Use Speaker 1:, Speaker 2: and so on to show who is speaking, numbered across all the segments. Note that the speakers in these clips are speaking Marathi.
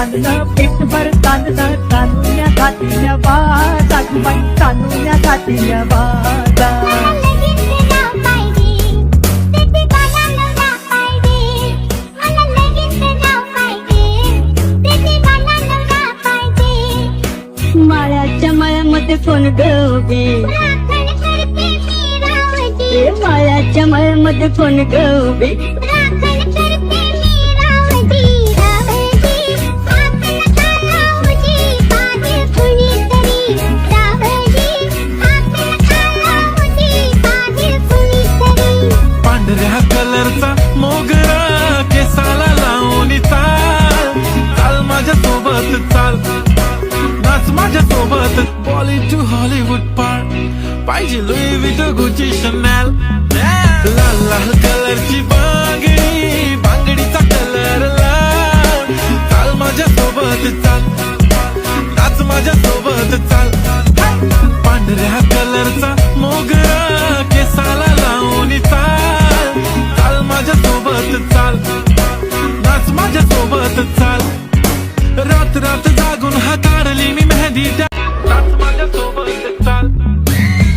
Speaker 1: चांदणं पेटभर चांदणं तानुल्या घातल्या बाजा बाई तानुल्या घातल्या बाजा माळ्याच्या माळ्यामध्ये कोण गवे माळ्याच्या माळ्यामध्ये कोण गवे
Speaker 2: पांढऱ्या कलरचा मोगरा केसाला लावून चाल चाल माझ्या सोबत चाल नाच माझ्या सोबत बॉली टू हॉलिवूड पार पाहिजे लुई विटो गुची शनॅल लाल लाल कलरची बांगडी बांगडीचा कलर लाल चाल माझ्या सोबत चाल नाच माझ्या सोबत चाल पांढऱ्या कलरचा मोगरा केसाला लावून चाल चाल माझ्या सोबत चाल नाच माझ्या सोबत चाल रात रात जागून हा काढली मी मेहंदी नाच माझ्या सोबत चाल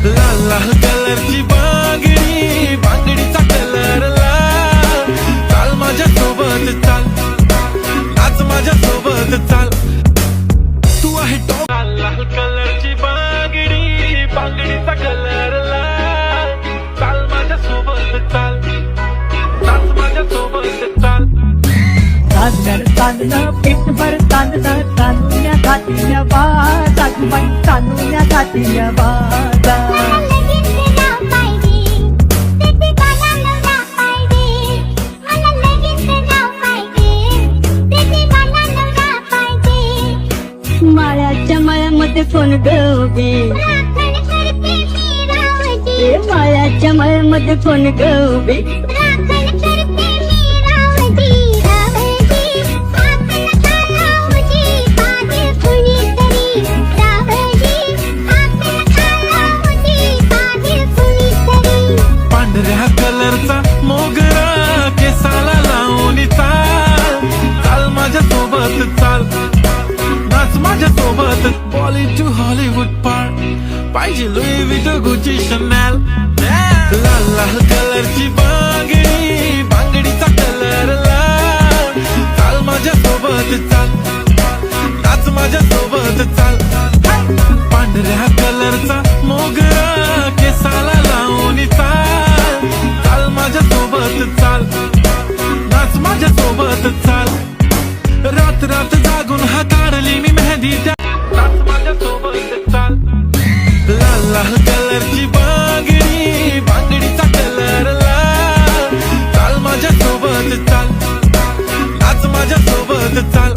Speaker 2: लाल लाल कलरची बांगडी बांगडीचा कलर लाल चाल माझ्या सोबत चाल नाच माझ्या सोबत चाल तू आहे टॉप लाल लाल कलरची बांगडी बांगडीचा कलर लाल चाल माझ्या सोबत चाल नाच माझ्या सोबत चाल
Speaker 1: चांदणं पेटभर चांदणं तानुल्या घातल्या बाजा बाई तानुल्या घातल्या बाजा माळ्याच्या माळ्यामध्ये कोण गवे माळ्याच्या माळ्यामध्ये कोण गवे
Speaker 2: पांढऱ्या कलरचा मोगरा केसाला लावून चाल चाल माझ्या सोबत चाल नाच माझ्या सोबत बॉली टू हॉलिवूड पार पाहिजे लुई विटो गुची शनॅल लाल लाल कलरची बांगडी बांगडीचा कलर लाल चाल माझ्या सोबत चाल नाच माझ्या सोबत चाल पांढऱ्या कलरचा मोगरा केसाला लावून चाल चाल माझ्या सोबत चाल नाच माझ्या सोबत चाल रात रात जागून हा काढली मी मेहंदी नाच माझ्या सोबत चाल लाल लाल कलरची बांगडी बांगडीचा कलर लाल चाल माझ्या सोबत चाल नाच माझ्या सोबत चाल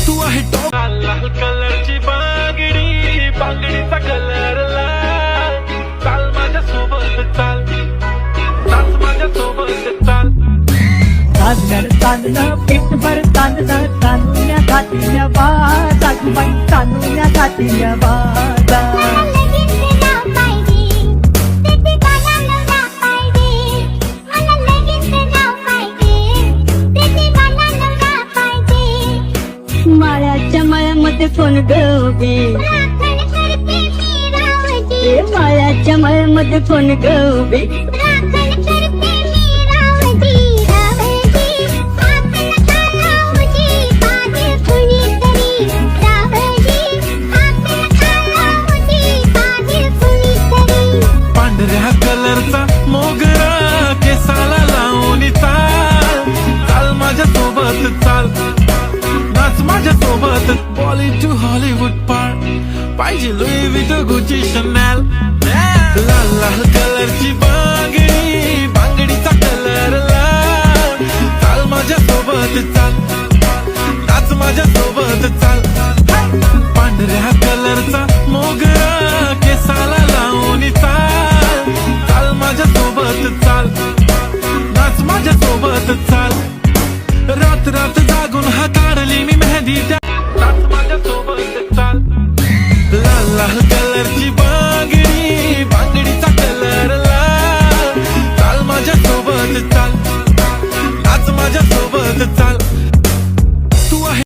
Speaker 2: तू आहे टॉप लाल लाल कलरची बांगडी बांगडीचा कलर लाल चाल माझ्या सोबत चाल नाच माझ्या सोबत चाल
Speaker 1: चांदणं पेटभर चांदणं तानुल्या घातल्या बाजा बाई तानुल्या घातल्या बाजा माळ्याच्या माळ्यामध्ये कोण गवे माळ्याच्या माळ्यामध्ये कोण गवे
Speaker 2: पांढऱ्या कलरचा मोगरा केसाला लावून चाल चाल माझ्या सोबत चाल नाच माझ्या सोबत बॉली टू हॉलिवूड पार पाहिजे लुई विटो गुची शनॅल लाल लाल कलरची बांगडी बांगडीचा कलर लाल चाल माझ्या सोबत चाल नाच माझ्या सोबत चाल पांढऱ्या कलरचा मोगरा केसाला लावून चाल चाल माझ्या सोबत चाल नाच माझ्या सोबत चाल रात रात जागून हा काढली मी मेहंदी नाच माझ्या सोबत चाल लाल लाल कलरची